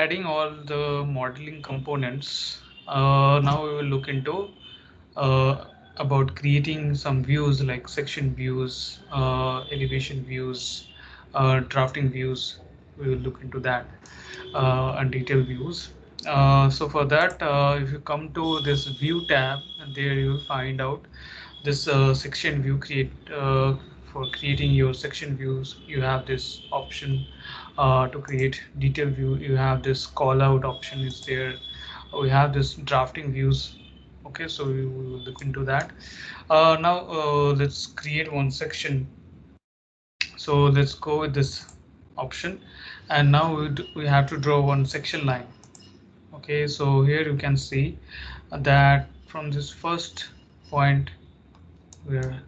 adding all the modeling components, now we will look into about creating some views like section views, elevation views, drafting views. We will look into that and detail views. So for that, if you come to this view tab, and there you will find out this section view for creating your section views. You have this option to create detail view. You have this call out option is there. We have this drafting views. Okay, so we will look into that. Now let's create one section. So let's go with this option, and now we have to draw one section line. Okay, so here you can see that from this first point where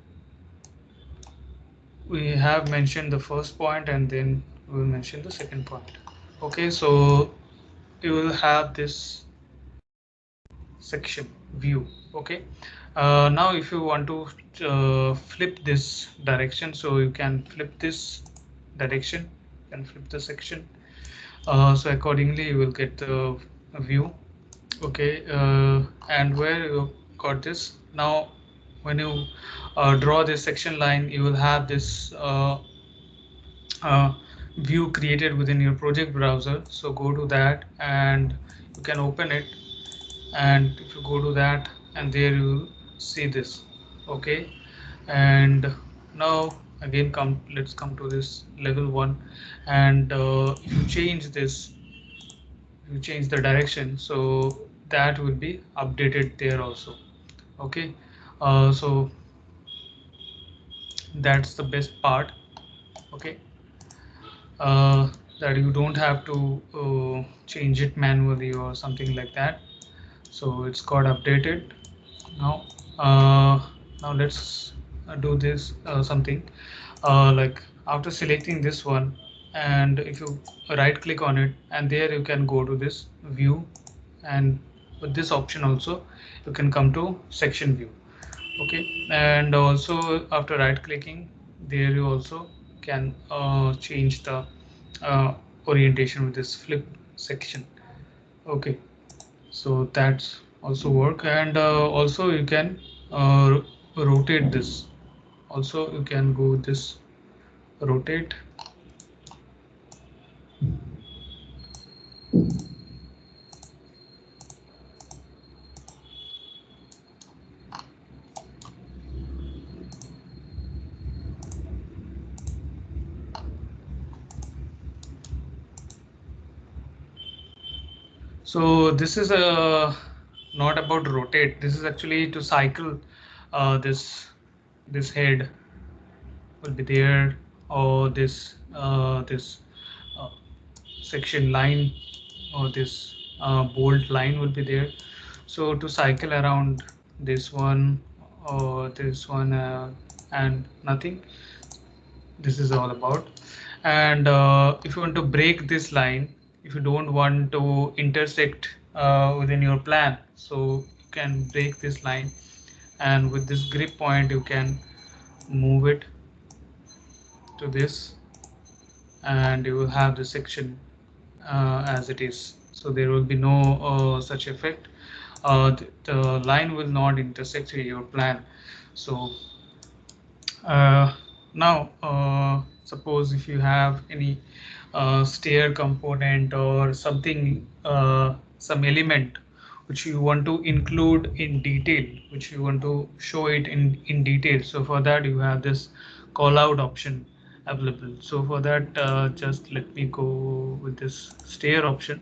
we have mentioned the first point, and then we will mention the second point. Okay, so you will have this section view. Okay, now if you want to flip this direction, so you can flip this direction and flip the section. So accordingly you will get the view. Okay, and where you got this now, when you draw this section line, you will have this uh, view created within your project browser. So go to that and you can open it, and if you go to that, and there you will see this. Okay, and now again let's come to this level 1, and if you change this, you change the direction, so that will be updated there also. Okay, so that's the best part. Okay, uh, that you don't have to change it manually or something like that. So it's got updated now. Now let's do this something like after selecting this one, and if you right click on it, and there you can go to this view, and with this option also you can come to section view. Okay, and also after right clicking, there you also can change the uh, orientation with this flip section. Okay, so that's also work, and also you can rotate this. Also you can go with this rotate. So this is a not about rotate, this is actually to cycle this head will be there, or this uh, section line, or this bold line will be there. So to cycle around this one or this one, and nothing, this is all about. And if you want to break this line, if you don't want to intersect within your plan, so you can break this line, and with this grip point you can move it to this, and you will have the section as it is. So there will be no such effect. The line will not intersect with your plan. So now suppose if you have any stair component or something, some element which you want to include in detail, which you want to show it in detail, so for that you have this call out option available. So for that, just let me go with this stair option,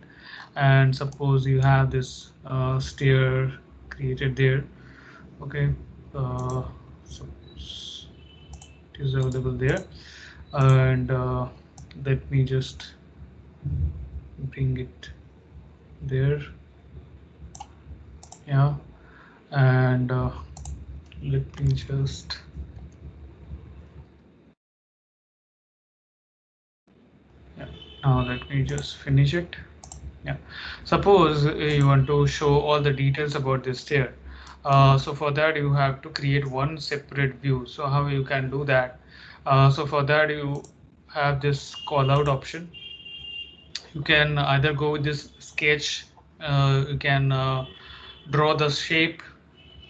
and suppose you have this stair created there. Okay, so it is available there, and let me just bring it there. Yeah, and let me just, yeah, now let me just finish it. Yeah, suppose you want to show all the details about this stair. So for that you have to create one separate view. So how you can do that? So for that you have this call out option, You can either go with this sketch, you can draw the shape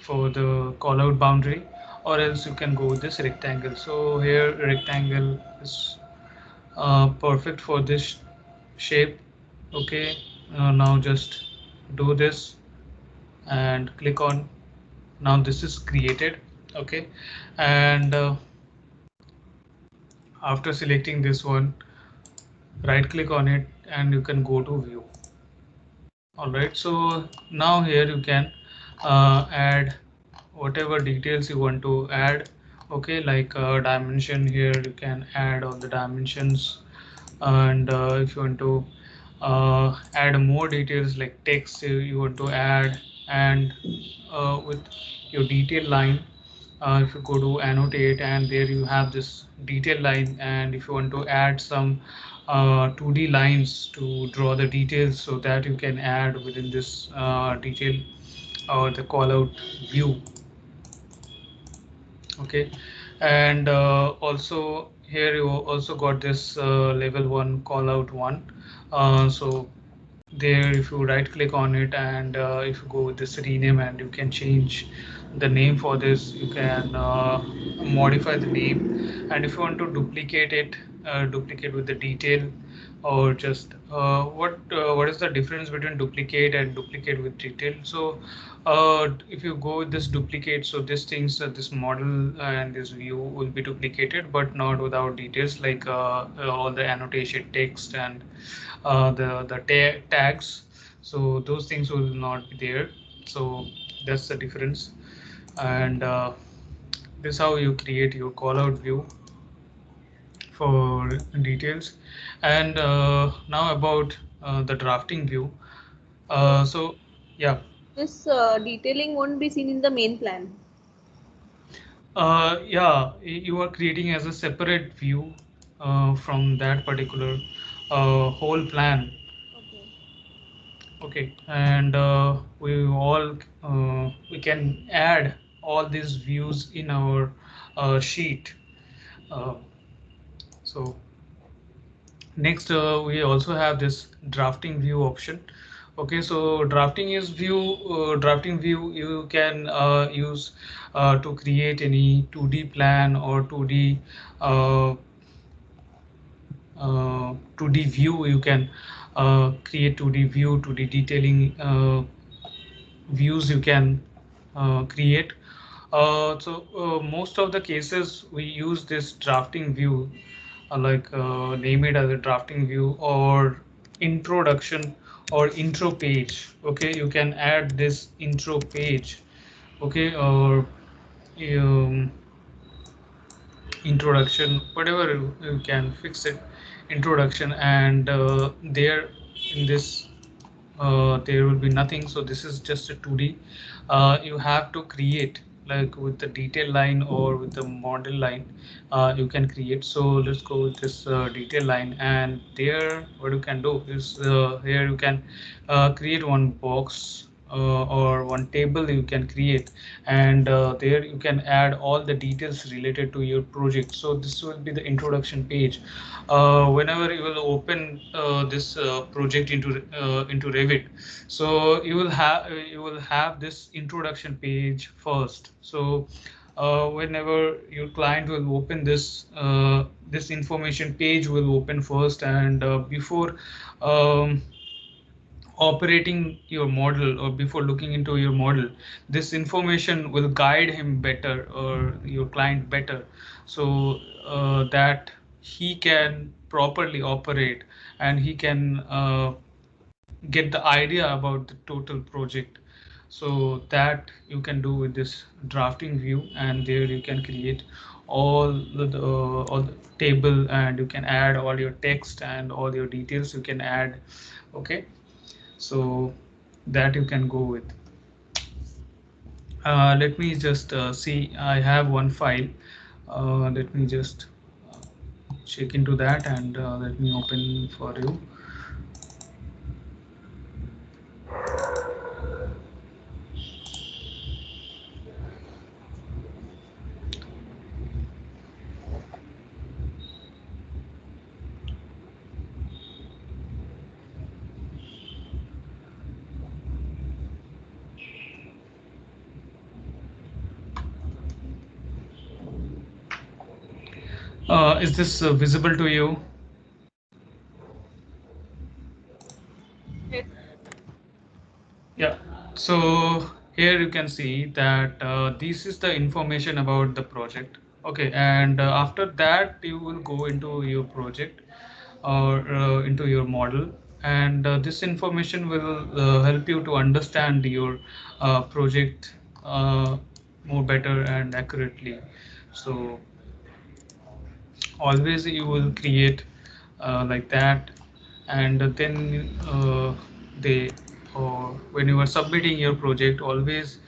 for the call out boundary, or else you can go with this rectangle. So here rectangle is perfect for this shape. Okay, now just do this and click on. Now this is created. Okay, and after selecting this one, right click on it and you can go to view. All right, so now here you can add whatever details you want to add. Okay, like dimension, here you can add all the dimensions, and if you want to add more details like text, you want to add, and with your detail line, if you go to annotate, and there you have this detail line, and if you want to add some 2D lines to draw the details, so that you can add within this detail or the call out view. Okay, and also here you also got this level 1 call out 1. So there, if you right click on it, and if you go with this rename, and you can change the name for this, you can modify the name, and if you want to duplicate it, duplicate with the detail, or just what is the difference between duplicate and duplicate with detail? So if you go with this duplicate, so this things, this model and this view will be duplicated, but not without details, like all the annotation text and the tags. So those things will not be there. So that's the difference. And this is how you create your call out view for details. And now about the drafting view. So yeah. This detailing won't be seen in the main plan. Yeah, you are creating as a separate view from that particular whole plan. Okay. Okay, and we can add all these views in our sheet. Uh, so next, we also have this drafting view option. Okay, so drafting view you can use to create any 2D plan or 2D 2D view. You can create 2D view, 2D detailing views you can create. So most of the cases we use this drafting view, like name it as a drafting view or introduction or intro page. Okay, you can add this intro page. Okay, or um, introduction, whatever you can fix it, introduction, and there in this there will be nothing. So this is just a 2D. You have to create like with the detail line or with the model line, you can create. So let's go with this detail line, and there what you can do is here you can create one box or one table you can create, and there you can add all the details related to your project. So this will be the introduction page. Whenever you will open this project into Revit, so you will have this introduction page first. So whenever your client will open this, this information page will open first, and before um, operating your model or before looking into your model, this information will guide him better or your client better, so that he can properly operate, and he can get the idea about the total project. So that you can do with this drafting view, and there you can create all the table, and you can add all your text and all your details you can add. Okay, so that you can go with. Let me just see, I have one file. Let me just check into that, and let me open for you. Is this visible to you? Yes. Yeah. So here you can see that this is the information about the project. Okay, and after that you will go into your project or into your model, and this information will help you to understand your project more better and accurately. So always you will create like that, and then they or when you are submitting your project, always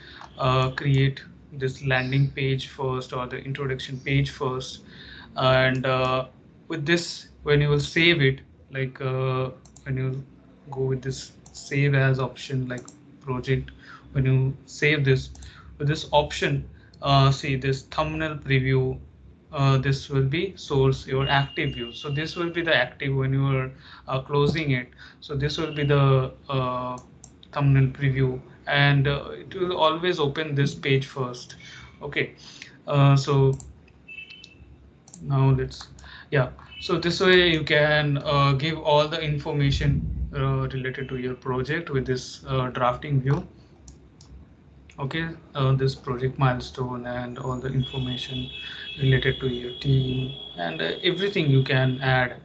create this landing page first or the introduction page first, and with this when you will save it, like when you go with this save as option like project, when you save this with this option, see this thumbnail preview, this will be source your active view. So this will be the active when you are closing it. So this will be the thumbnail preview, and it will always open this page first. Okay, so now let's, yeah, so this way you can give all the information related to your project with this drafting view. Okay, this project milestone and all the information related to your team and everything you can add.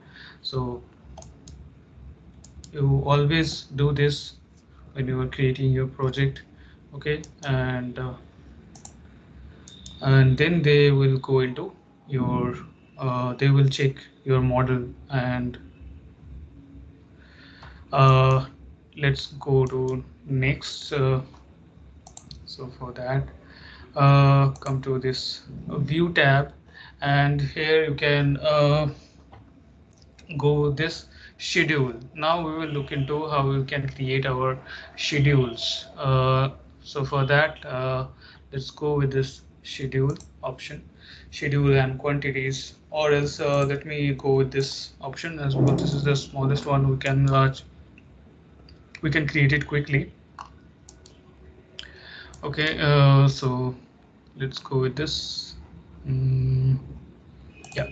So you always do this when you are creating your project. Okay, and then they will go into your they will check your model, and uh, let's go to next. So for that, come to this view tab, and here you can go this schedule. Now we will look into how we can create our schedules. So for that, let's go with this schedule option, schedule and quantities, or else let me go with this option as well. This is the smallest one. We can create it quickly. Okay, so let's go with this. Mm, yeah,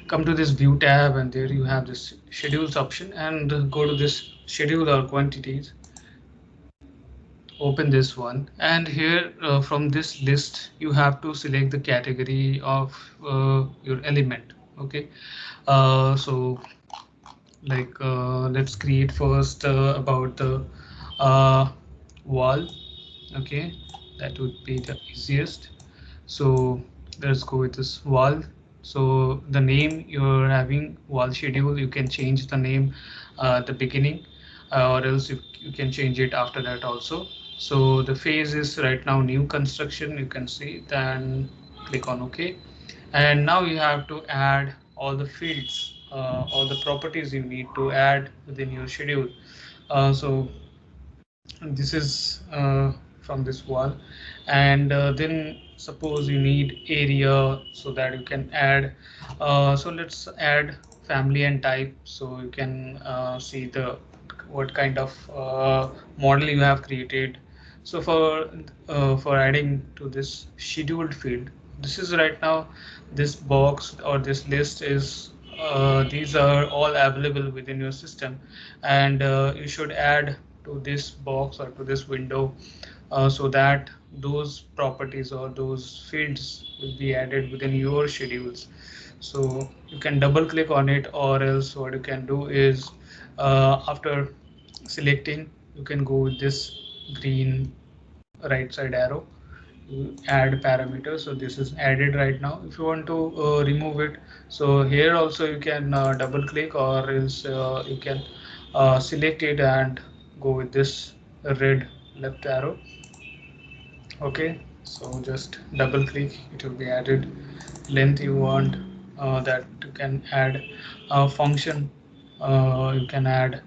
come to this view tab, and there you have this schedules option, and go to this schedule or quantities, open this one, and here from this list you have to select the category of your element. Okay, so like let's create first about the uh, wall. Okay, that would be the easiest. So let's go with this wall. So the name you're having wall schedule, you can change the name at the beginning, or else you can change it after that also. So the phase is right now new construction, you can see, then click on OK. And now you have to add all the fields, all the properties you need to add within your schedule. So this is from this wall, and then suppose you need area so that you can add, so let's add family and type, so you can see the what kind of model you have created. So for adding to this scheduled field, this is right now this box or this list is these are all available within your system, and you should add to this box or to this window, so that those properties or those fields will be added within your schedules. So you can double click on it, or else what you can do is after selecting, you can go with this green right side arrow, you add parameter. So this is added right now. If you want to remove it, so here also you can double click, or else you can select it and go with this red left arrow. Okay, so just double click, it will be added. Length you want, that you can add a function, you can add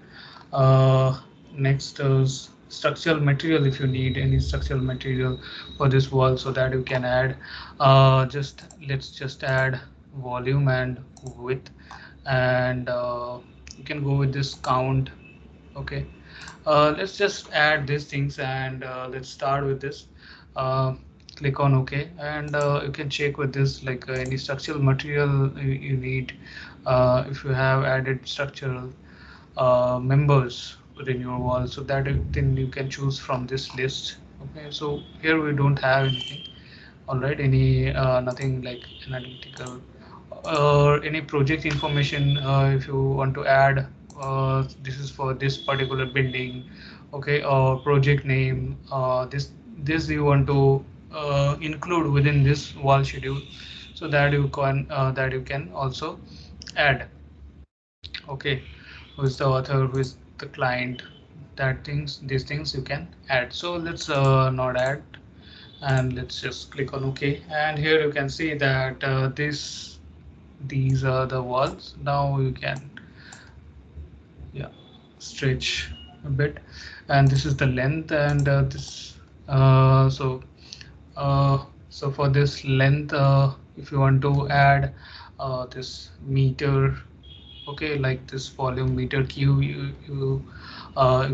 next structural material. If you need any structural material for this wall, so that you can add, just let's just add volume and width, and you can go with this count. Okay, let's just add these things, and let's start with this. Uh, click on OK, and you can check with this like any structural material you need. If you have added structural members within your wall, so that then you can choose from this list. Okay, so here we don't have anything. All right, any nothing like analytical or any project information. If you want to add, this is for this particular building, okay, or project name, this you want to include within this wall schedule, so that you can also add. Okay, who is the author, who is the client, that things, these things you can add. So let's not add, and let's just click on OK. And here you can see that these are the walls. Now you can, yeah, stretch a bit, and this is the length, and this so for this length, if you want to add this meter, okay, like this volume meter cube, you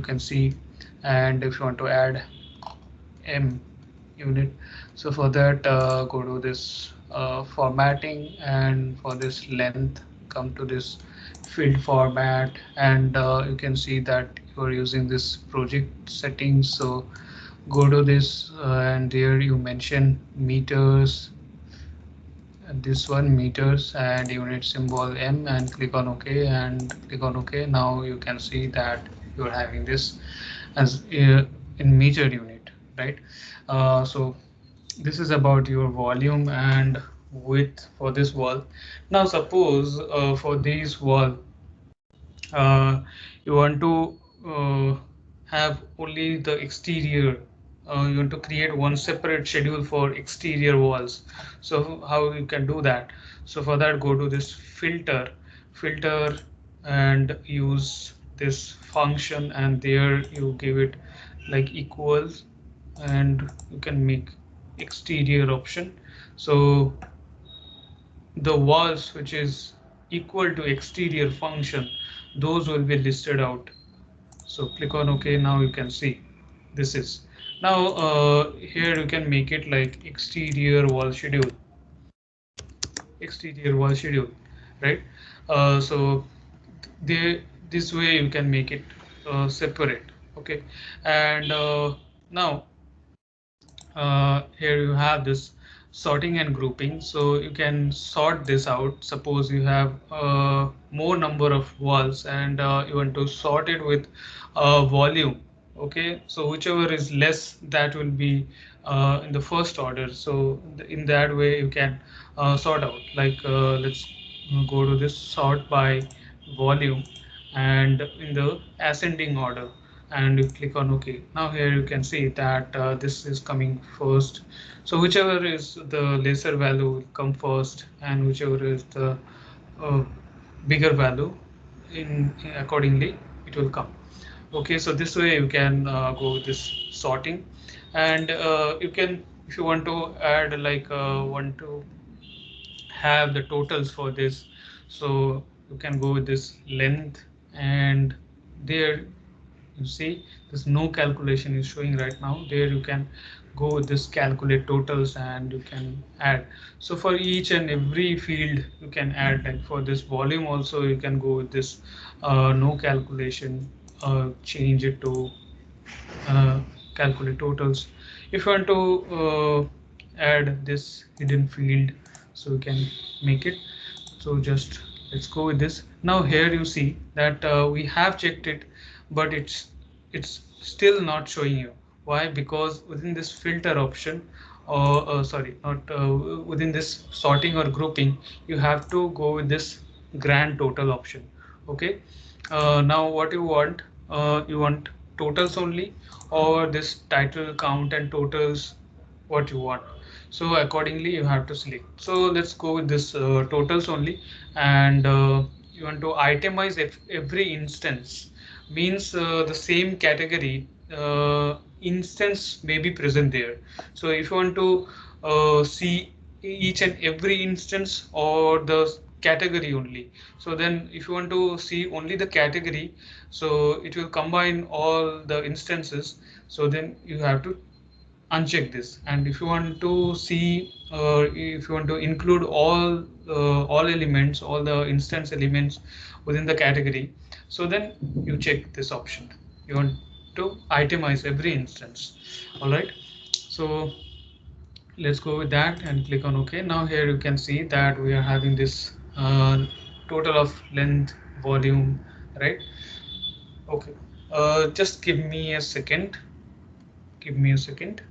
can see. And if you want to add m unit, so for that, go to this formatting, and for this length, come to this field format, and you can see that you are using this project settings. So go to this, and here you mention meters, and this one meters, and unit symbol m, and click on OK, and click on OK. Now you can see that you're having this as in meter unit, right? So this is about your volume and width for this wall. Now suppose for this wall, uh, you want to have only the exterior, you want to create one separate schedule for exterior walls. So how you can do that? So for that, go to this filter, and use this function, and there you give it like equals, and you can make exterior option. So the walls which is equal to exterior function, those will be listed out. So click on OK. Now you can see this is now here you can make it like exterior wall schedule, right? So they, this way you can make it separate. Okay, and now here you have this sorting and grouping, so you can sort this out. Suppose you have more number of walls, and you want to sort it with volume. Okay, so whichever is less, that will be in the first order. So in that way you can sort out, like let's go to this sort by volume, and in the ascending order, and you click on OK. Now here you can see that this is coming first. So whichever is the lesser value will come first, and whichever is the uh, bigger value, in accordingly it will come. Okay, so this way you can go with this sorting, and you can, if you want to add like want to have the totals for this, so you can go with this length, and there you see this no calculation is showing right now. There you can go with this calculate totals, and you can add. So for each and every field you can add, like for this volume also you can go with this no calculation, change it to uh, calculate totals. If you want to add this hidden field, so you can make it. So just let's go with this. Now here you see that we have checked it, but it's still not showing you. Why? Because within this filter option, or sorry, not within this sorting or grouping, you have to go with this grand total option. Okay, now what you want totals only, or this title count and totals, what you want. So accordingly you have to select. So let's go with this totals only, and you want to itemize every instance, means the same category instance may be present there. So if you want to see each and every instance or the category only, so then if you want to see only the category, so it will combine all the instances. So then you have to uncheck this, and if you want to see, if you want to include all elements, all the instance elements within the category, so then you check this option. You want to itemize every instance. All right, so let's go with that and click on OK. Now here you can see that we are having this total of length, volume, right? Okay, just give me a second. Give me a second.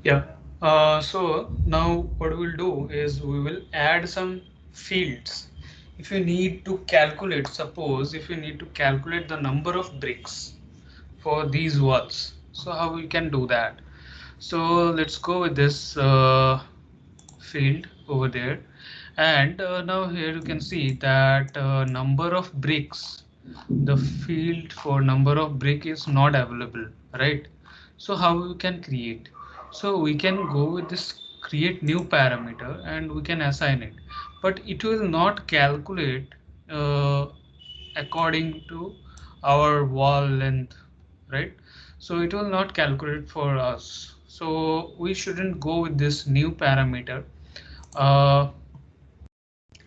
Yeah. So now what we'll do is we will add some fields. If you need to calculate, suppose if you need to calculate the number of bricks for these walls, so how we can do that? So let's go with this field over there, and now here you can see that number of bricks, the field for number of brick is not available, right? So how we can create? So we can go with this create new parameter and we can assign it, but it will not calculate uh, according to our wall length, right? So it will not calculate for us, so we shouldn't go with this new parameter. uh,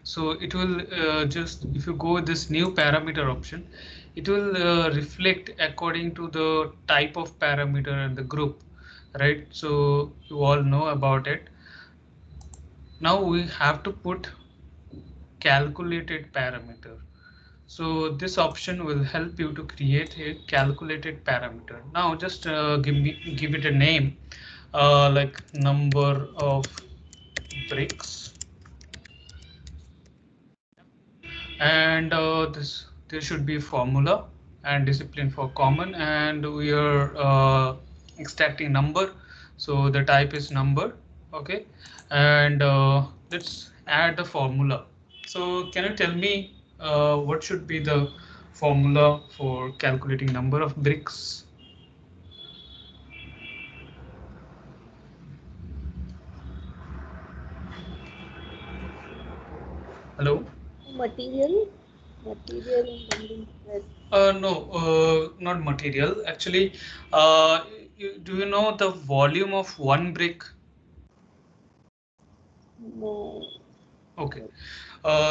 so it will just, if you go with this new parameter option, it will reflect according to the type of parameter and the group, right? So you all know about it. Now we have to put calculated parameter. So this option will help you to create a calculated parameter. Now just give it a name, like number of bricks, and this there should be formula and discipline for common, and we are extracting number, so the type is number. Okay, and let's add the formula. So can you tell me what should be the formula for calculating number of bricks? Hello? Material and bending stress. No, not material. Actually, do you know the volume of one brick? No. Okay.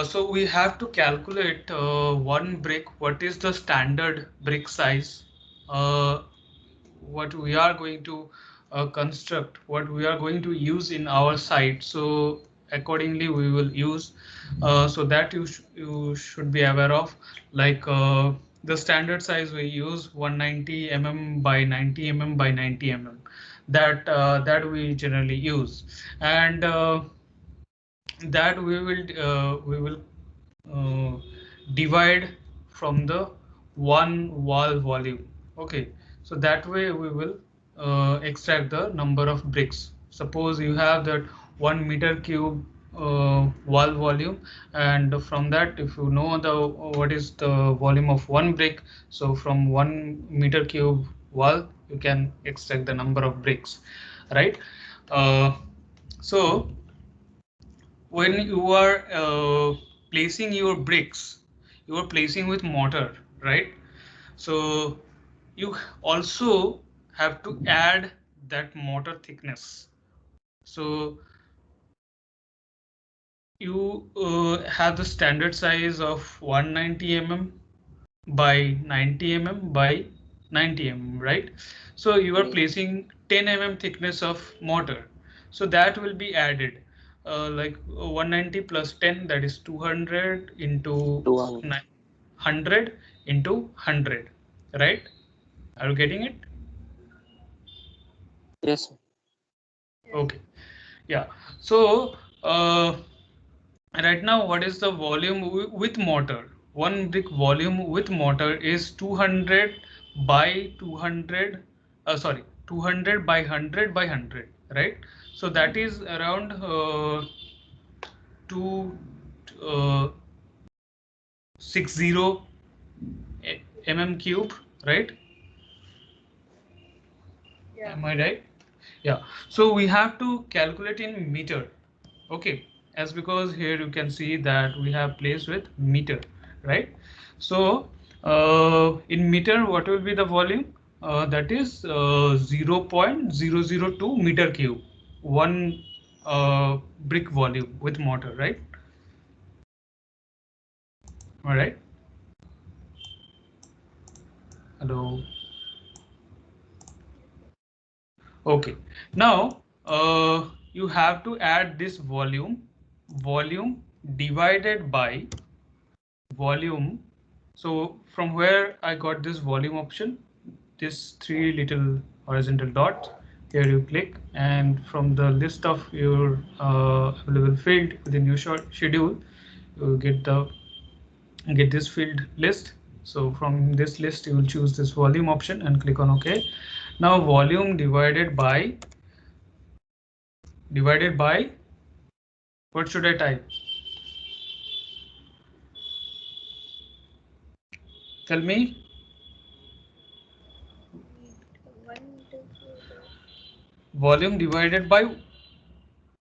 So we have to calculate one brick. What is the standard brick size? Uh, what we are going to construct, what we are going to use in our site. So accordingly, we will use. So that you should be aware of. Like the standard size we use 190 mm by 90 mm by 90 mm. That we generally use, and that we will divide from the one wall volume. Okay, so that way we will extract the number of bricks. Suppose you have that 1 meter cube wall volume, and from that, if you know the what is the volume of one brick, so from 1 meter cube wall you can extract the number of bricks, right? So when you are placing your bricks, you are placing with mortar, right? So you also have to add that mortar thickness. So you have the standard size of 190 mm by 90 mm by 90 mm, right? So you are placing 10 mm thickness of mortar. So that will be added, like 190 plus 10, that is 200 into 200. 100 into 100, right? Are you getting it? Yes, sir. Okay. Yeah. So right now, what is the volume with mortar? One brick volume with mortar is 200 by 200. Sorry, 200 by 100 by 100. Right. So that is around 2 uh, 60 mm cube. Right. Yeah. Am I right? Yeah. So we have to calculate in meter. Okay. As because here you can see that we have placed with meter, right? So in meter, what will be the volume? That is 0.002 meter cube. One brick volume with mortar, right? All right. Hello. Okay. Now you have to add this volume divided by volume. So from where I got this volume option, this three little horizontal dots, here you click, and from the list of your available field within your schedule, you get this field list. So from this list you will choose this volume option and click on OK. Now volume divided by what should I type? Tell me. 1 meter cube. Volume divided by,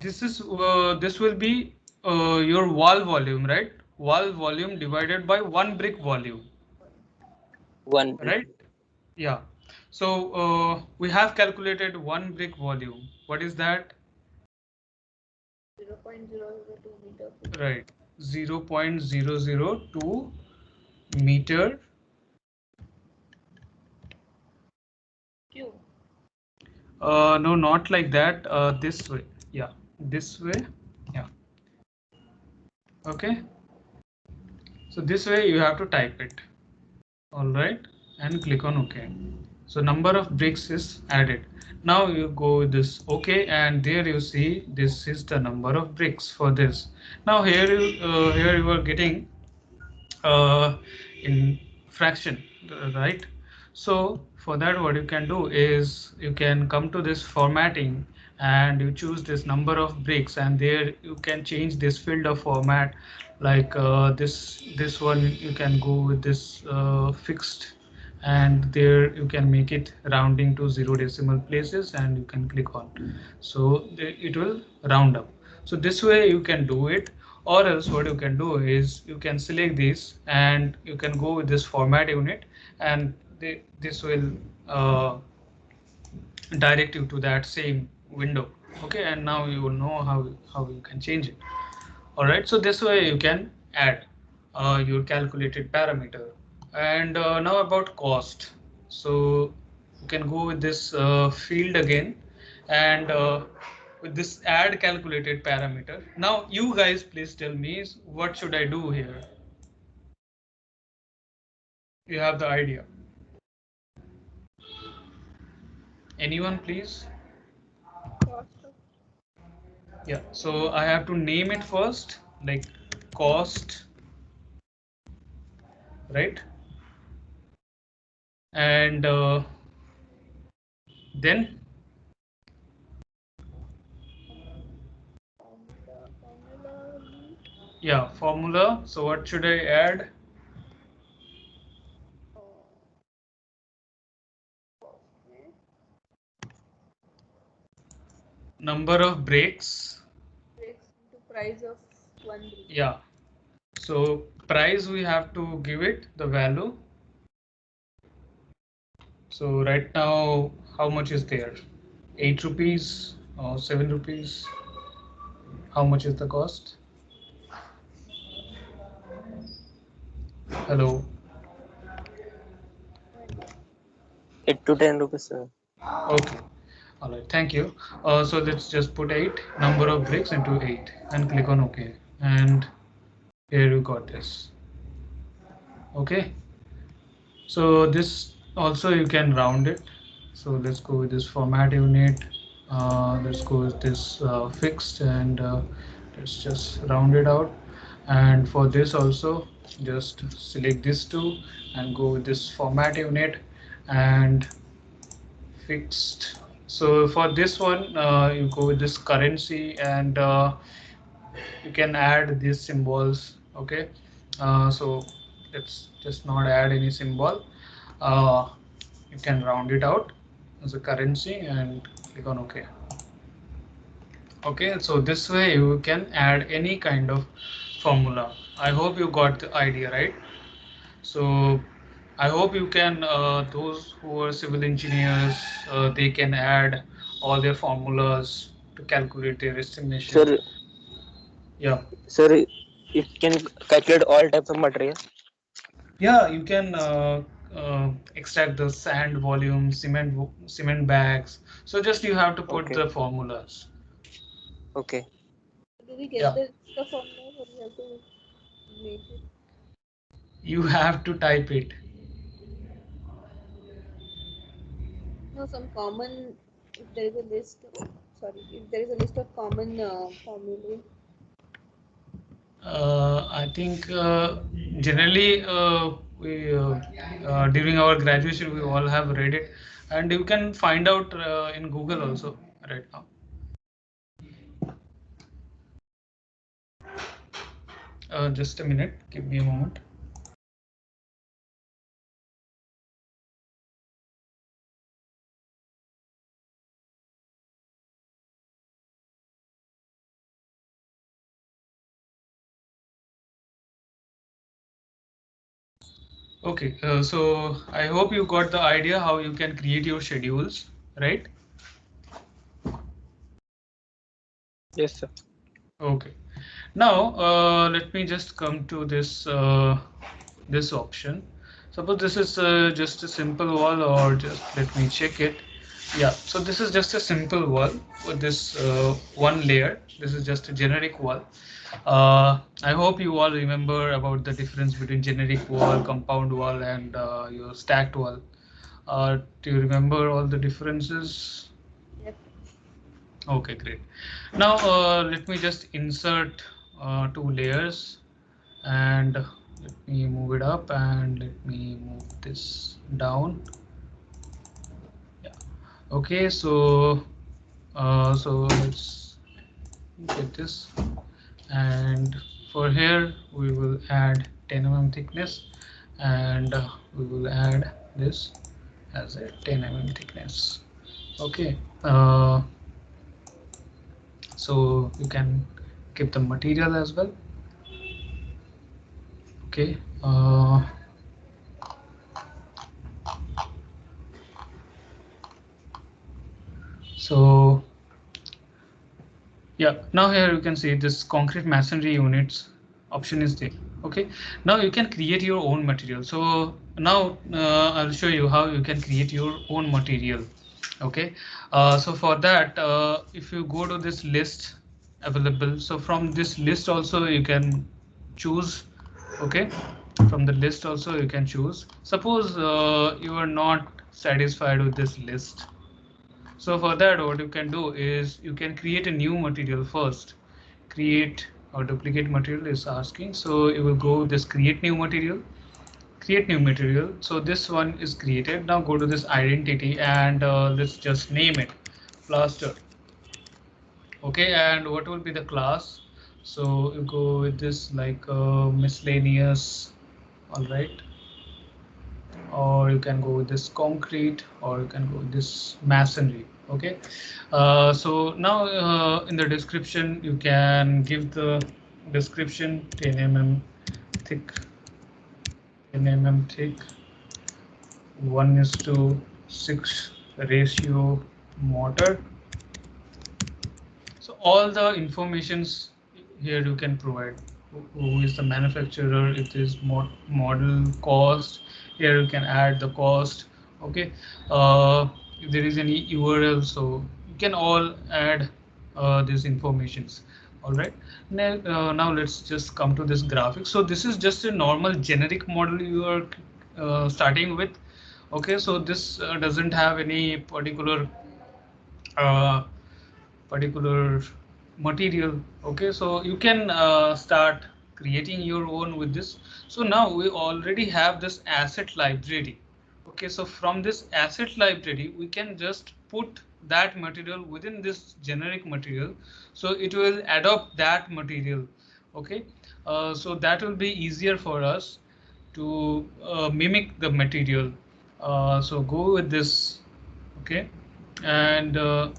this will be your wall volume, right? Wall volume divided by one brick volume, One brick. right? Yeah. So we have calculated one brick volume. What is that? 0.002 meter cube. Right. 0.002 meter. Cube. No, not like that. This way. Yeah. This way. Yeah. Okay. So this way you have to type it. All right. And click on OK. So number of bricks is added. Now you go with this OK, and there you see this is the number of bricks for this. Now here you are getting in fraction, right? So for that, what you can do is you can come to this formatting and you choose this number of bricks, and there you can change this field of format, like this one you can go with this fixed, and there you can make it rounding to 0 decimal places, and you can click on, so it will round up. So this way you can do it, or else what you can do is you can select this and you can go with this format unit, and this will direct you to that same window. Okay, and now you will know how you can change it. All right, so this way you can add your calculated parameter. And now about cost. So you can go with this field again, and with this add calculated parameter. Now you guys please tell me what should I do here? You have the idea. Anyone please? Cost of Yeah, so I have to name it first, like cost, right? And then formula. yeah, formula. So what should I add? Okay. Number of breaks. Breaks into price of 1 brick. Yeah, so price we have to give it the value. So right now how much is there? 8 rupees or 7 rupees? How much is the cost? Hello. 8 to 10 rupees, sir. Okay. All right, thank you. So let's just put 8 number of bricks into 8 and click on OK. And here you got this. Okay. So this also you can round it. So let's go with this format unit, Let's go with this fixed, and let's just round it out. And for this also, just select this two and go with this format unit and fixed. So for this one, you go with this currency, and you can add these symbols. Okay, so let's just not add any symbol. uh, you can round it out as a currency and click on OK. Okay, so this way you can add any kind of formula. I hope you got the idea, right? So I hope you can, those who are civil engineers, they can add all their formulas to calculate their estimation. Sir, Yeah. sir, it can calculate all types of material. Yeah, you can extract the sand volume, cement bags. So just you have to put Okay. the formulas. Okay. Do we get Yeah, the formula or we have to make it? you have to type it. No, some common. If there is a list, sorry, if there is a list of common formulae. I think generally we during our graduation we all have read it, and you can find out in Google also right now. Just a minute, give me a moment. Okay, so I hope you got the idea how you can create your schedules, right? Yes, sir. Okay. Now let me just come to this this option. Suppose this is just a simple wall, or just let me check it. Yeah, so this is just a simple wall with this one layer. This is just a generic wall. I hope you all remember about the difference between generic wall, compound wall, and your stacked wall. Do you remember all the differences? Yep. Okay, great. Now let me just insert two layers, and let me move it up, and let me move this down. Yeah. Okay, so let's get this, and for here we will add 10 mm thickness, and we will add this as a 10 mm thickness. Okay, so you can keep the material as well. Okay, so yeah, now here you can see this concrete masonry units option is there. Okay, now you can create your own material. So now I'll show you how you can create your own material. Okay, so for that, if you go to this list available, so from this list also you can choose. Okay, from the list also you can choose. Suppose you are not satisfied with this list, so for that, what you can do is you can create a new material first. Create or duplicate material is asking. So you will go this create new material, create new material. So this one is created. Now go to this identity, and let's just name it plaster. Okay, and what will be the class? So you go with this like miscellaneous. All right, or you can go with this concrete, or you can go with this masonry. Okay, so now in the description you can give the description 10 mm thick, 10 mm thick, 1:6 ratio mortar. So all the informations here you can provide. Who is the manufacturer? It is model, cost. Here you can add the cost. Okay. If there is any URL, so you can all add these informations. All right. Now let's just come to this graphic. So this is just a normal generic model you are starting with. Okay. So this doesn't have any particular particular material. Okay, so you can start creating your own with this. So now we already have this asset library. Okay, so from this asset library we can just put that material within this generic material, so it will adopt that material. Okay, so that will be easier for us to mimic the material. So go with this. Okay, and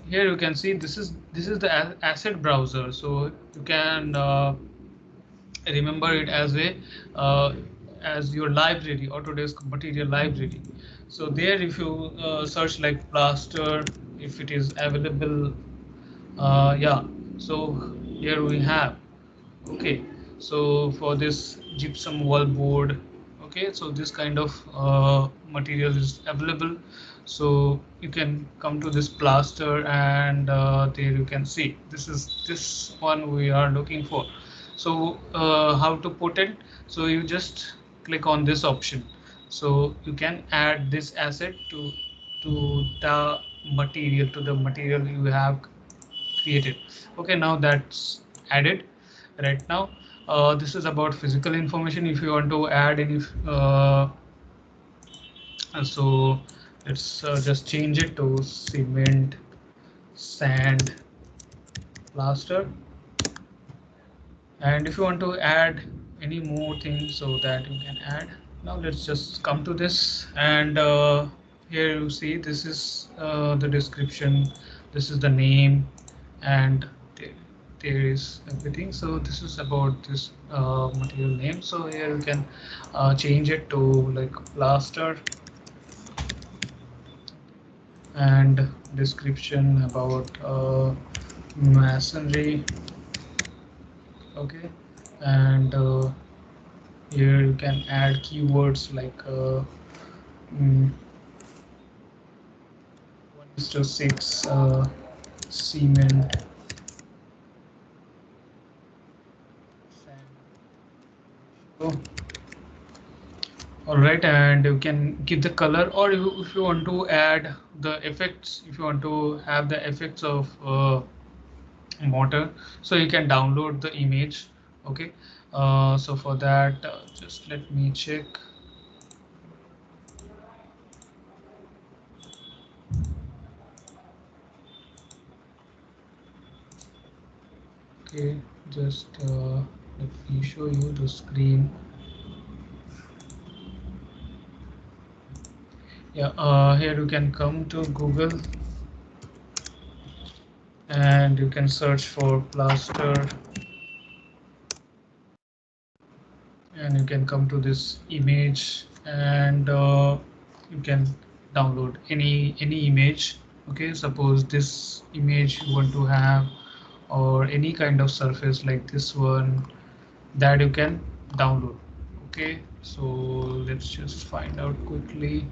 here you can see this is the asset browser, so you can remember it as a as your library, Autodesk material library. So there if you search like plaster, if it is available, yeah, so here we have. Okay, so for this gypsum wall board, okay, so this kind of material is available. So you can come to this plaster, and there you can see this one we are looking for. So how to put it? So you just click on this option, so you can add this asset to the material you have created. Okay, now that's added right now. This is about physical information. If you want to add any so let's just change it to cement, sand, plaster. And if you want to add any more things, so that you can add. Now let's just come to this, and here you see this is the description, this is the name, and there, there is everything. So this is about this material name. So here you can change it to like plaster, and description about masonry. Okay, and here you can add keywords like 1:6 cement, sand. All right, and you can give the color, or if you want to add the effects, if you want to have the effects of motor, so you can download the image. Okay, so for that just let me check. Okay, just let me show you the screen. Yeah, here you can come to Google, and you can search for plaster, and you can come to this image, and you can download any image. Okay, suppose this image you want to have, or any kind of surface like this one, that you can download. Okay, so let's just find out quickly.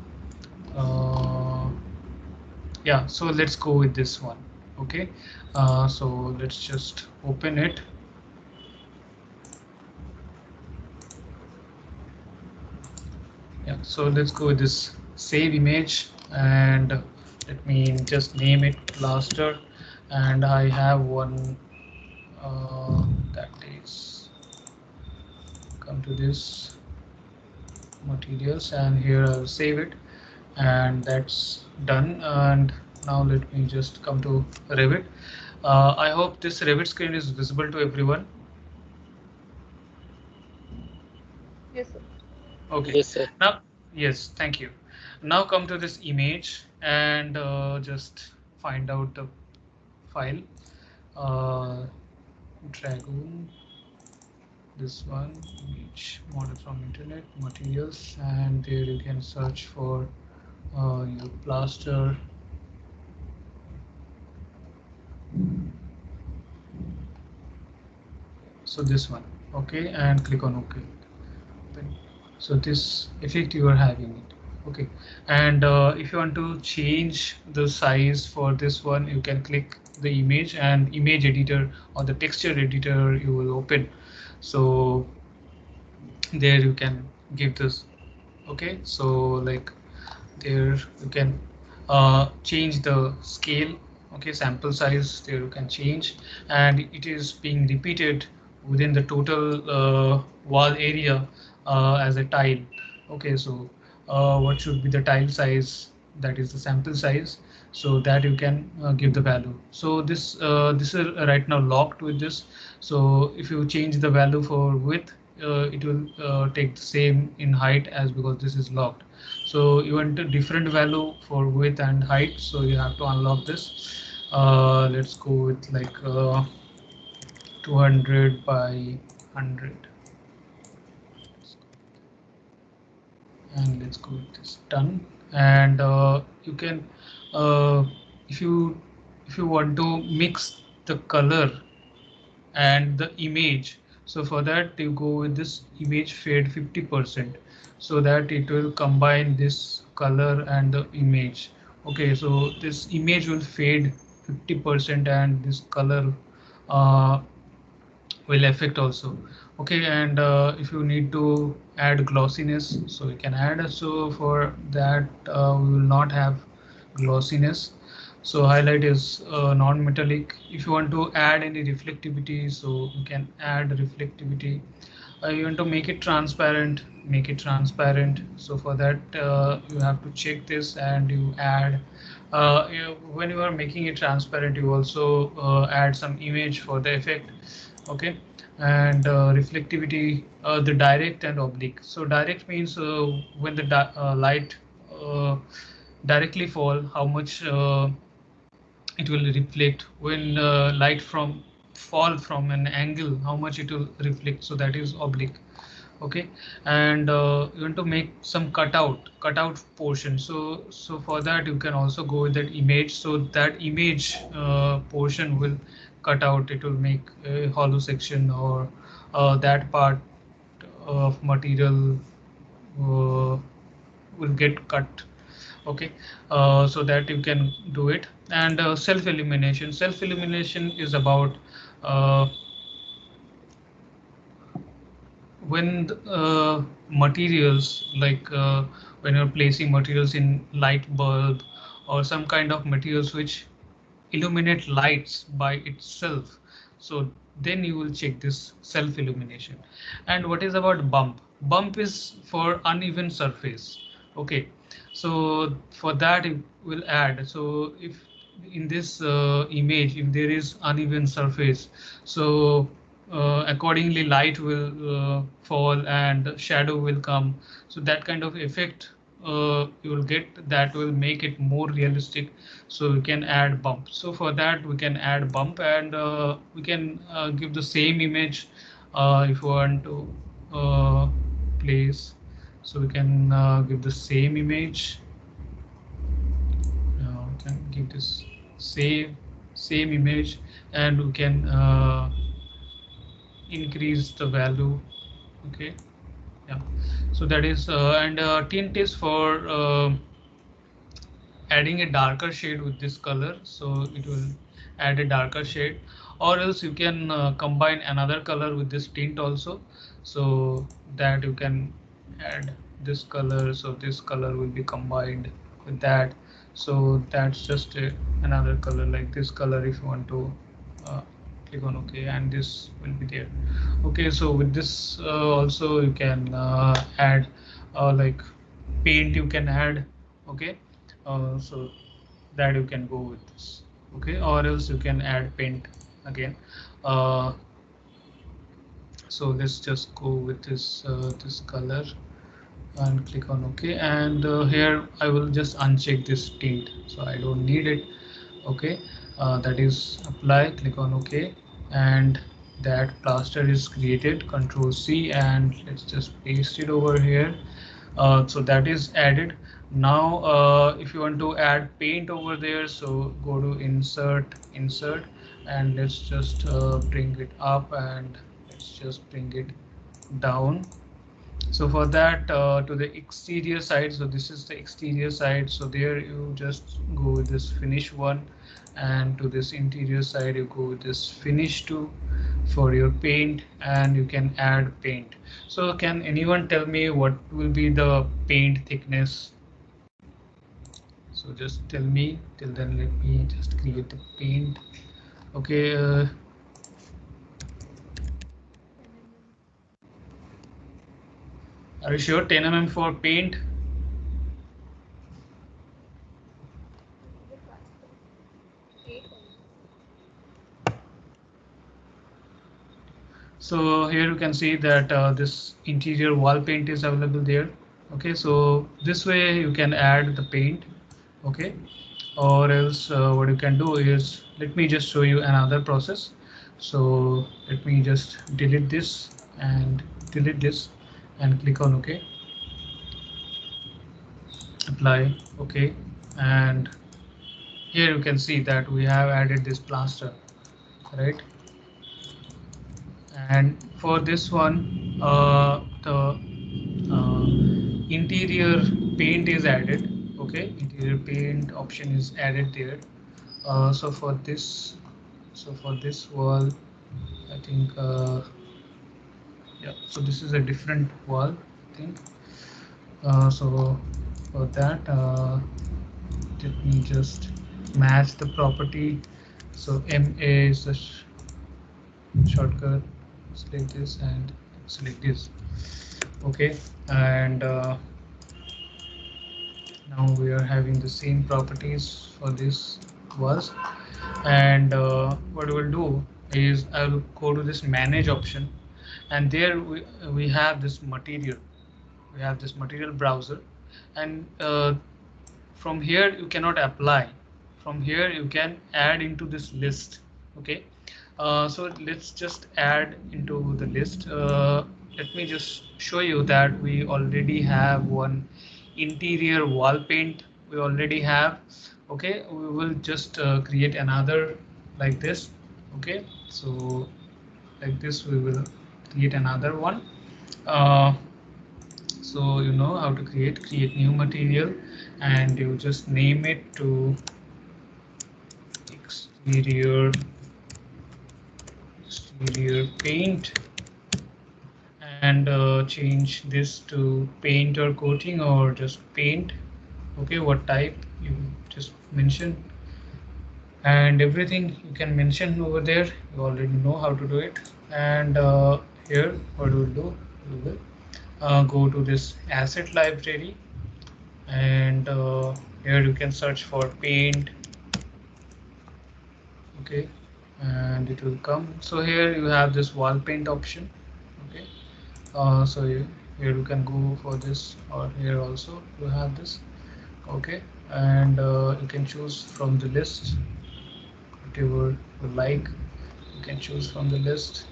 Yeah, so let's go with this one. Okay, so let's just open it. Yeah, so let's go with this save image, and let me just name it plaster, and I have one that is, come to this materials, and here I'll save it, and that's done. And now let me just come to Revit. I hope this Revit screen is visible to everyone. Yes, sir. Okay, Yes, sir. now, yes, thank you. Now come to this image, and just find out the file, uh, Dragoon, this one, image model from internet, materials, and there you can search for your plaster. So this one, okay, and click on OK. So this effect you are having it. Okay, and if you want to change the size for this one, you can click the image, and image editor or the texture editor you will open. So there you can give this. Okay, so like there you can change the scale. Okay, sample size there you can change, and it is being repeated within the total wall area as a tile. Okay, so what should be the tile size, that is the sample size, so that you can give the value. So this is right now locked with this. So if you change the value for width, it will take the same in height as, because this is locked. So you want a different value for width and height, so you have to unlock this. Let's go with like 200 by 100, and let's go with this, done. And you can uh, if you want to mix the color and the image, so for that you go with this image fade 50%, so that it will combine this color and the image. Okay, so this image will fade 50% and this color uh, will affect also. Okay, and if you need to add glossiness, so you can add. So for that we will not have glossiness, so highlight is non-metallic. If you want to add any reflectivity, so you can add reflectivity. You want to make it transparent, make it transparent. So for that you have to check this and you add when you are making it transparent, you also add some image for the effect. Okay, and reflectivity, the direct and oblique. So direct means when the light uh, directly fall, how much it will reflect. When light from fall from an angle, how much it will reflect, so that is oblique. Okay, and you want to make some cutout portion, so for that you can also go with that image, so that image portion will cut out, it will make a hollow section, or that part of material will get cut. Okay, so that you can do it. And self elimination is about uh, when materials, like when you're placing materials in light bulb or some kind of materials which illuminate lights by itself, so then you will check this self illumination. And what is about bump is for uneven surface. Okay, so for that it will add. So if in this image, if there is uneven surface, so accordingly light will fall and shadow will come, so that kind of effect you will get, that will make it more realistic. So we can add bump. So for that we can add bump, and we can give the same image if you want to place. So we can give the same image. We can give this same image, and we can increase the value. Okay, yeah, so that is and tint is for adding a darker shade with this color, so it will add a darker shade. Or else you can combine another color with this tint also, so that you can add this color, so this color will be combined with that. So that's just another color, like this color, if you want to uh, click on OK, and this will be there. Okay, so with this also you can add like paint you can add. Okay, so that you can go with this. Okay, or else you can add paint again. uh, so let's just go with this color and click on OK, and here I will just uncheck this tint, so I don't need it. Okay, that is apply, click on OK, and that plaster is created. Control C, and let's just paste it over here. So that is added. Now if you want to add paint over there, so go to insert, and let's just bring it up, and let's just bring it down. So for that, to the exterior side, so this is the exterior side, so there you just go with this finish one, and to this interior side you go with this finish two for your paint, and you can add paint. So can anyone tell me what will be the paint thickness? So So just tell me. Till then, let me just create the paint. Okay. Are you sure 10 mm for paint? So here you can see that this interior wall paint is available there. Okay, so this way you can add the paint. Okay, or else what you can do is, let me just show you another process. So let me just delete this and delete this and click on OK, apply. Okay, and here you can see that we have added this plaster, right? And for this one, the interior paint is added. Okay, interior paint option is added there. So for this, wall, I think yeah, so this is a different wall, I think. So for that, let me just match the property. So MA is the shortcut. Select this and select this. Okay, and now we are having the same properties for this walls. And what we'll do is I'll go to this manage option, and there we have this material. We have this material browser, and from here you cannot apply. From here you can add into this list. Okay, so let's just add into the list. Let me just show you that we already have one interior wall paint. We already have. Okay, we will just create another like this. Okay, so like this we will create another one. uh, so you know how to create new material, and you just name it to exterior paint, and change this to paint or coating or just paint. Okay, what type you just mention, and everything you can mention over there. You already know how to do it. And here what we'll do, we will go to this asset library, and here you can search for paint. Okay, and it will come. So here you have this wall paint option. Okay, so here you can go for this, or here also you have this. Okay, and you can choose from the list whatever you like. You can choose from the list.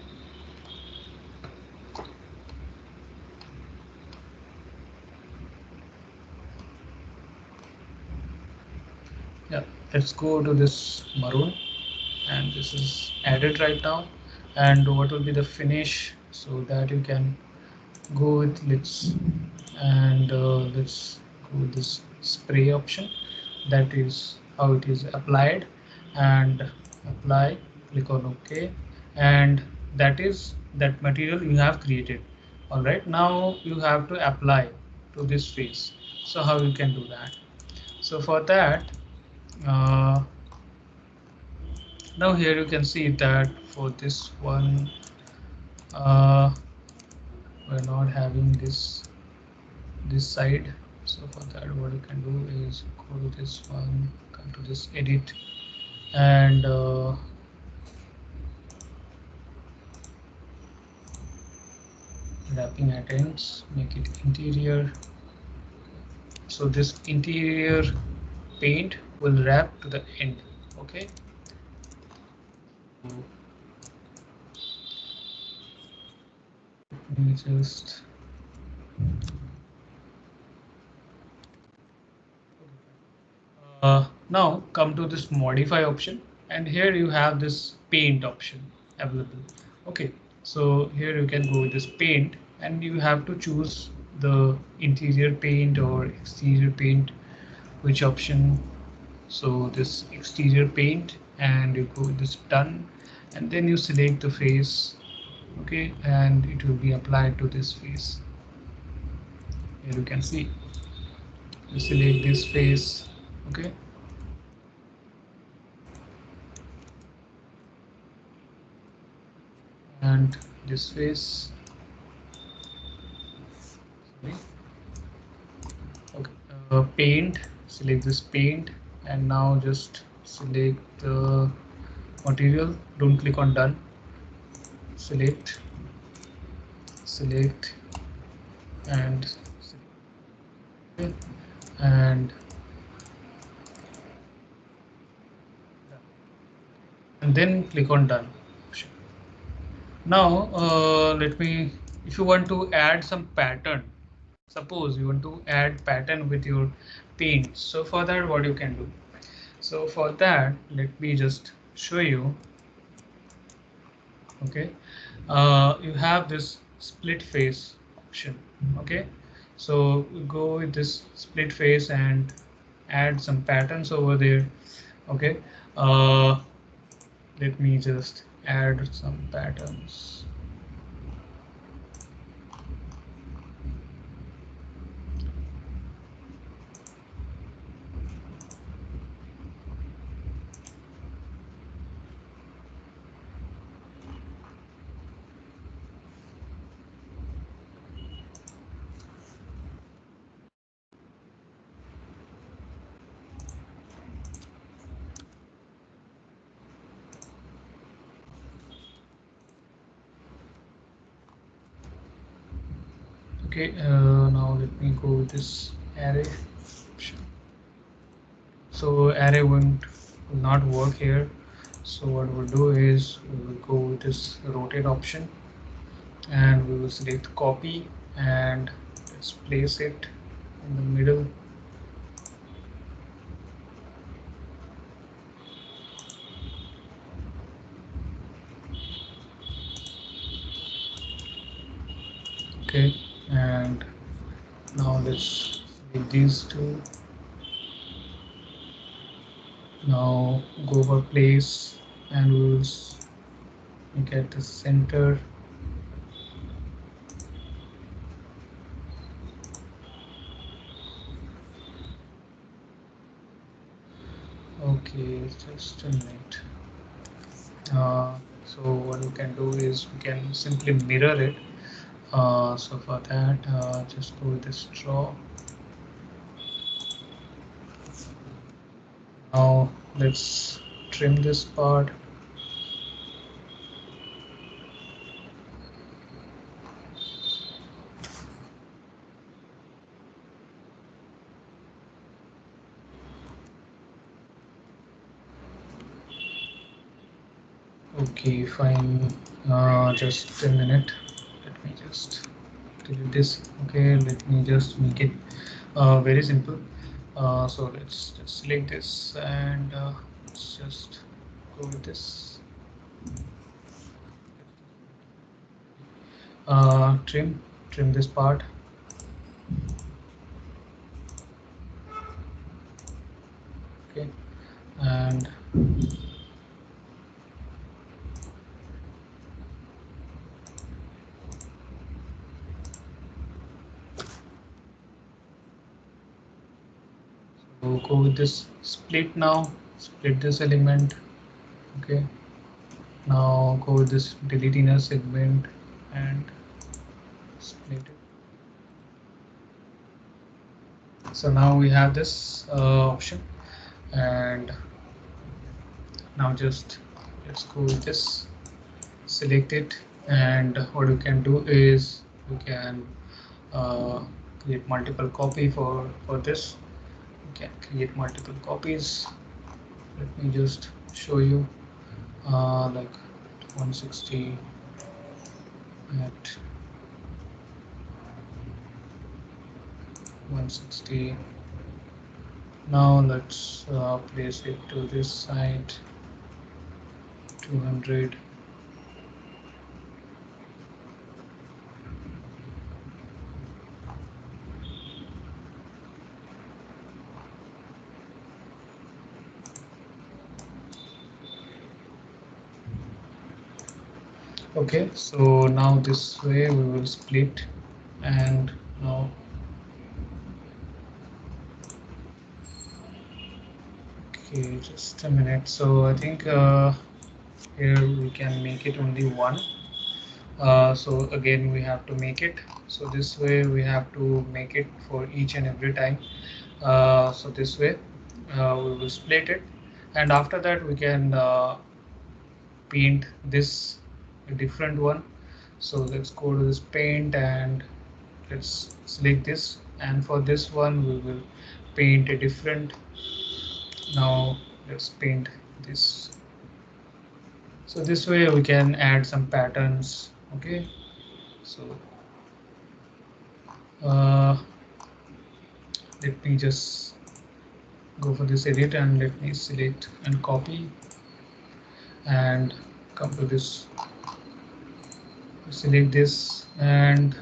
Yeah, let's go to this maroon, and this is added right now. And what will be the finish, so that you can go with, let's go with this spray option. That is how it is applied. And apply, click on OK, and that is that material you have created. All right, now you have to apply to this face. So how you can do that? So for that, uh, now here you can see that for this one, we're not having this side. So for that, what you can do is go to this one, come to this edit, and wrapping at ends, make it interior. So this interior paint will wrap to the end. Okay, let me just now come to this modify option, and here you have this paint option available. Okay, so here you can go with this paint, and you have to choose the interior paint or exterior paint, which option. So this exterior paint, and you go with this done, and then you select the face. Okay, and it will be applied to this face. Here you can see, you select this face, Okay. And this face. Sorry. Okay. Paint. Select this paint, and now just select the material. Don't click on done. Select, and select, and then click on done. Now let me, if you want to add some pattern, suppose you want to add pattern with your paint, so for that what you can do, so for that let me just show you. Okay, you have this split face option. Okay, so go with this split face and add some patterns over there. Okay, let me just add some patterns. Okay, now let me go with this array option. So array will not work here. So what we'll do is we will go with this rotate option, and we will select copy, and let's place it in the middle. Okay, and now let's select these two. Now go over place, and we will get the center. Okay, just a minute. So what we can do is we can simply mirror it. So for that, just go with this draw. Now let's trim this part. Okay, fine. Just a minute. Let me just delete this. Okay, let me just make it very simple. So let's just select this, and let's just go with this. Trim this part. Okay, and so go with this split now. Split this element. Okay, now go with this delete inner segment and split it. So now we have this option, and now just let's go with this, select it, and what you can do is you can create multiple copy for this. You can create multiple copies. Let me just show you, like 160 at 160. Now let's place it to this side, 200. Okay, so now this way we will split, and now Okay, just a minute. So I think here we can make it only one. So again we have to make it. So this way we have to make it for each and every time. So this way we will split it, and after that we can paint this a different one. So let's go to this paint and let's select this, and for this one we will paint a different. Now let's paint this. So this way we can add some patterns. Okay, so let me just go for this edit and let me select and copy and come to this, select this, and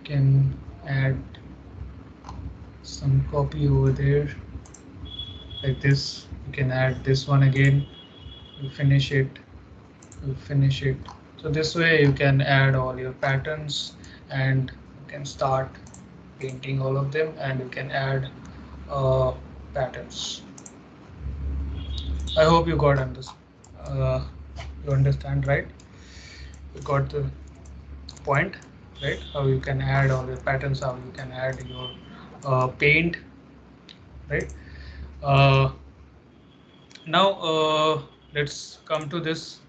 can add some copy over there like this. You can add this one again, you finish it, you finish it. So this way you can add all your patterns and you can start painting all of them, and you can add patterns. I hope you got you understand, right? You got the point, right? How you can add all your patterns, how you can add your paint, right? uh, Now let's come to this.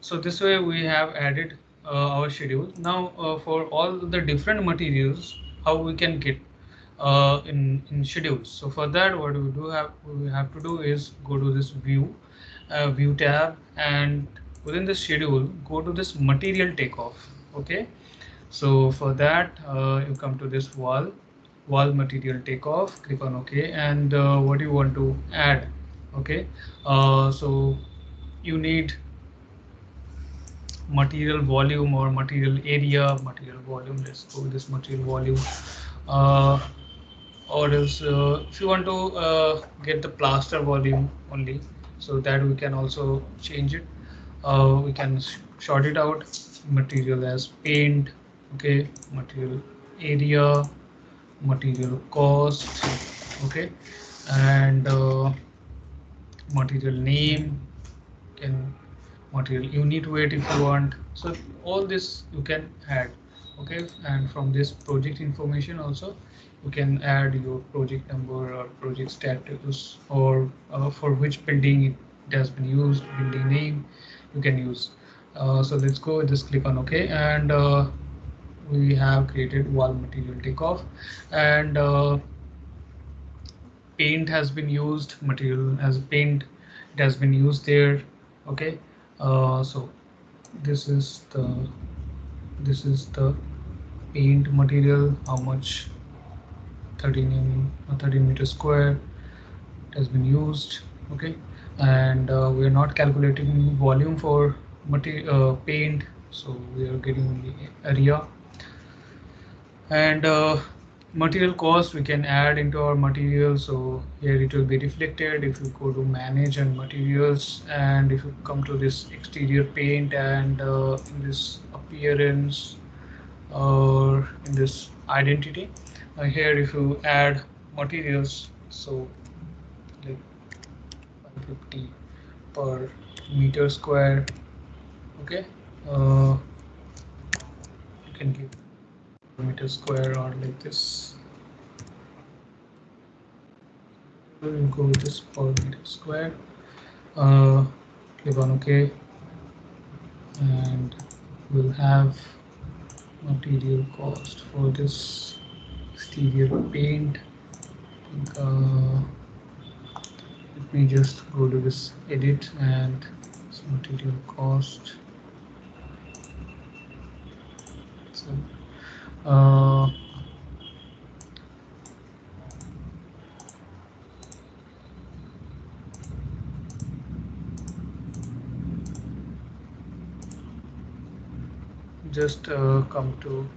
So this way we have added our schedule. Now for all the different materials, how we can get in schedules. So for that, what we have to do is go to this view tab, and within the schedule, go to this material takeoff. Okay. So for that, you come to this wall material takeoff, click on OK, and what you want to add. Okay, so you need material volume or material area. Material volume, let's go with this material volume. uh, or else if you want to get the plaster volume only, so that we can also change it. We can short it out, material as paint. Okay, material area, material cost. Okay, and material name, can material unit weight if you want. So all this you can add. Okay, and from this project information also you can add your project number or project status, or for which building it has been used, building name you can use. So let's go with this, click on OK, and we have created wall material takeoff, and paint has been used, material as paint, it has been used there. Okay, so this is the paint material, how much, 13 meters square it has been used. Okay, and we are not calculating volume for material paint, so we are getting the area. And material cost we can add into our material, so here it will be reflected if you go to manage and materials, and if you come to this exterior paint, and in this appearance or in this identity, here if you add materials, so like 550 per meter square. Okay, you can give meter square or like this. We'll go with this per meter square. Click on OK, and we'll have material cost for this exterior paint. Let me just go to this edit and this material cost. So just come to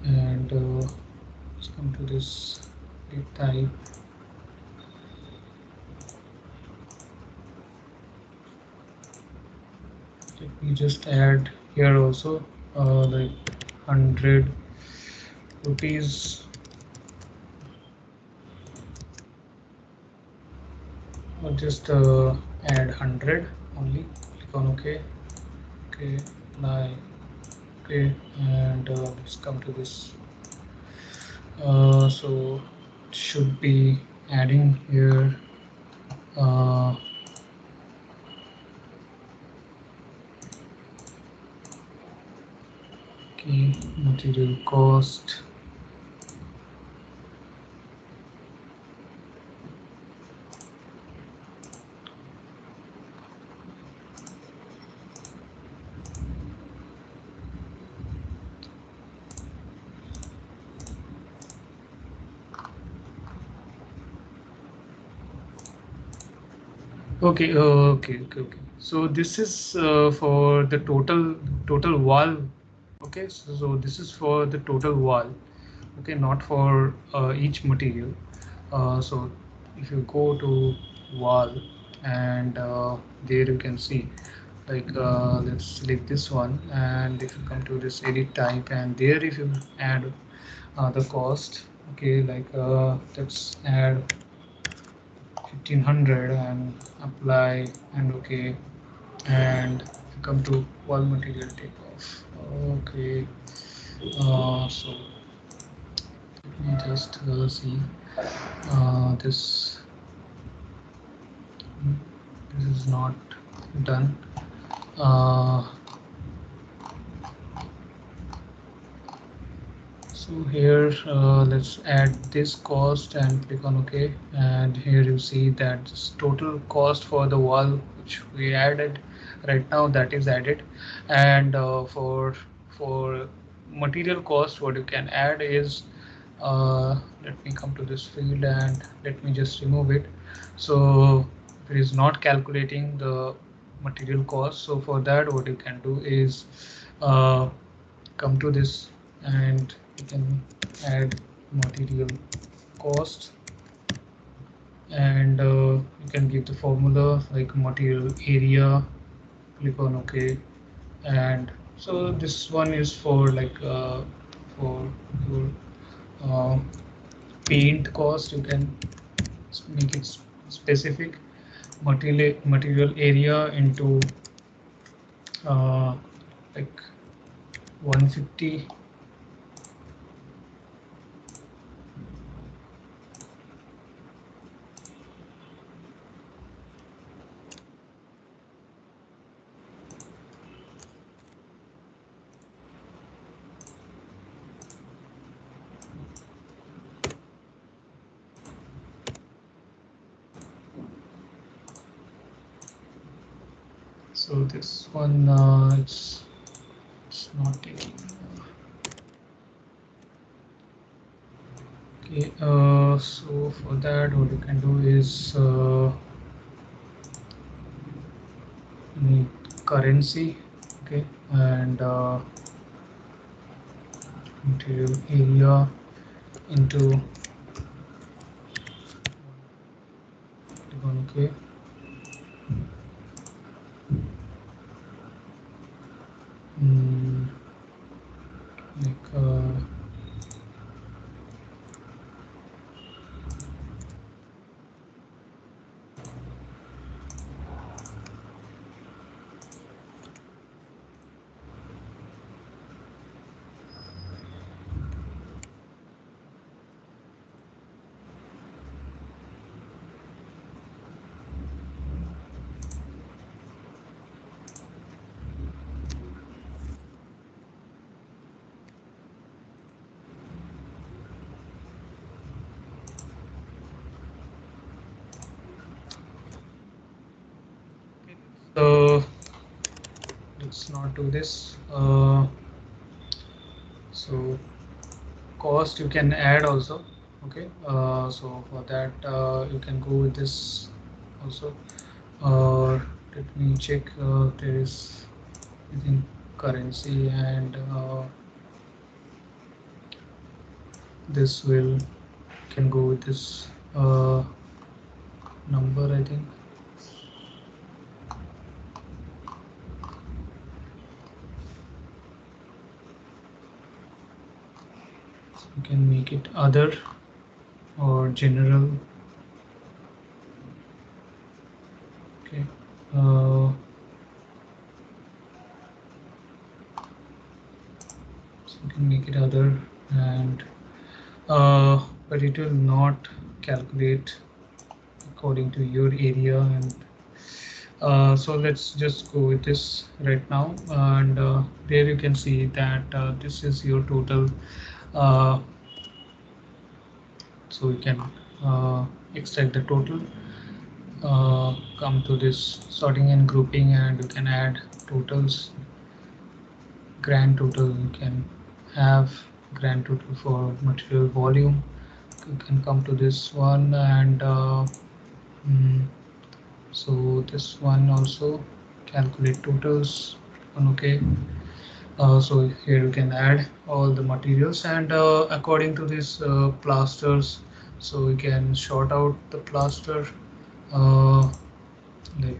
and let's come to this type. Let me just add here also like 100 rupees, or just add 100 only. Click on OK. Okay, apply. Okay, and let's come to this. So should be adding here key material cost. Okay, okay. So this is for the total wall. Okay, so this is for the total wall. Okay, not for each material. So if you go to wall, and there you can see, like let's select this one, and if you come to this edit type, and there if you add the cost, okay, like let's add 1500 and apply and okay, and come to wall material takeoff. Okay, so let me just see this. This is not done. So here let's add this cost and click on OK, and here you see that this total cost for the wall which we added right now, that is added. And for material cost, what you can add is let me come to this field and let me just remove it. So it is not calculating the material cost. So for that, what you can do is come to this, and you can add material cost, and you can give the formula like material area. Click on OK, and so this one is for like for your uh, paint cost. You can make it specific. Material area into like 150. So this one it's not taking. Okay, so for that, what you can do is need currency. Okay, and material area into okay. Like so let's not do this. So cost you can add also. Okay, so for that you can go with this also. Let me check. There is within currency, and this will can go with this number, I think. You can make it other or general. Okay. So you can make it other, and but it will not calculate according to your area. And so let's just go with this right now, and there you can see that this is your total. So you can extract the total, come to this sorting and grouping, and you can add totals, grand total. You can have grand total for material volume. You can come to this one, and so this one also calculate totals. Okay. So here you can add all the materials, and according to this plasters, so we can sort out the plaster, uh, like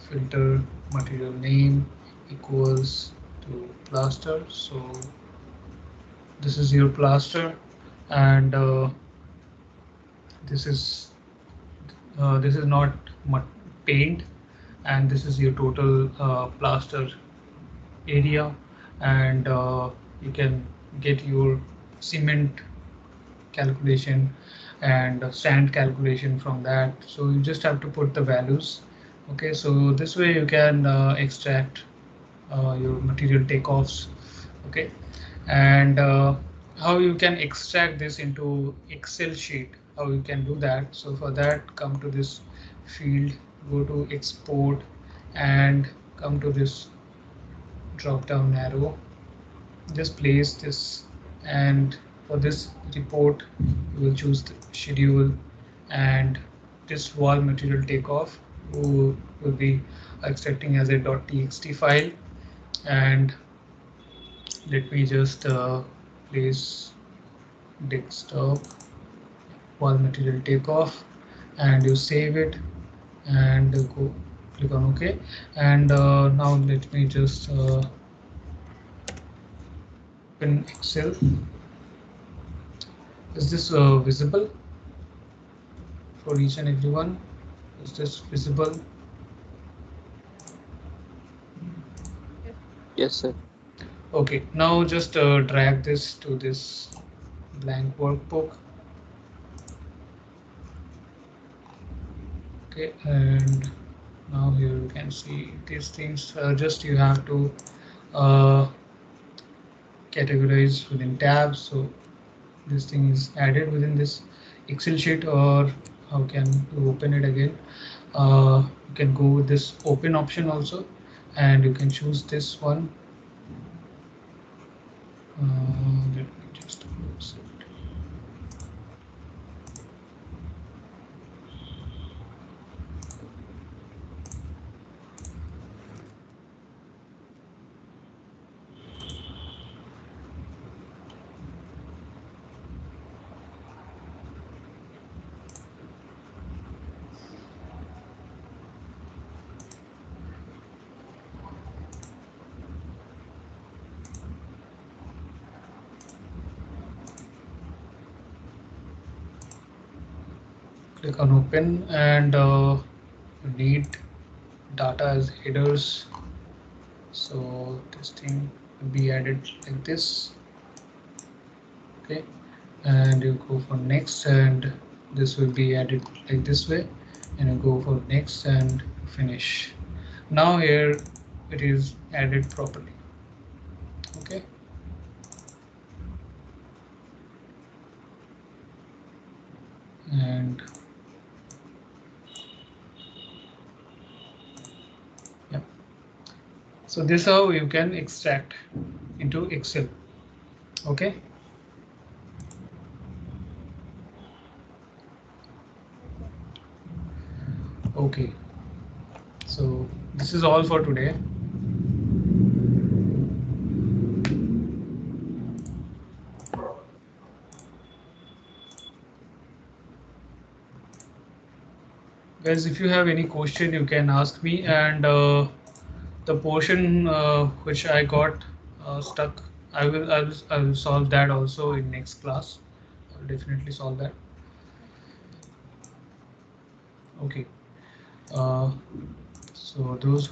filter material name equals to plaster. So this is your plaster, and this is not paint, and this is your total plaster area, and you can get your cement calculation and sand calculation from that. So you just have to put the values. Okay, so this way you can extract your material takeoffs. Okay, and how you can extract this into Excel sheet, how you can do that. So for that, come to this field, go to export, and come to this drop down arrow, just place this, and for this report you will choose the schedule, and this wall material takeoff will be extracting as a .txt file. And let me just place desktop wall material takeoff, and you save it, and go click on OK. And now let me just open Excel. Is this visible for each and everyone? Is this visible? Yes, sir. Okay, now just drag this to this blank workbook. Okay, and now here you can see these things. Just you have to categorize within tabs. So this thing is added within this Excel sheet, or how can you open it again? You can go with this open option also, and you can choose this one. Let me just close it. Click on open, and you need data as headers. So this thing will be added like this. Okay, and you go for next, and this will be added like this way, and you go for next and finish. Now here it is added properly. Okay, and yeah, so this is how you can extract into Excel. Okay. Okay, so this is all for today. Guys, if you have any question, you can ask me, and the portion which I got stuck I will solve that also in next class. I will definitely solve that. Okay. So those who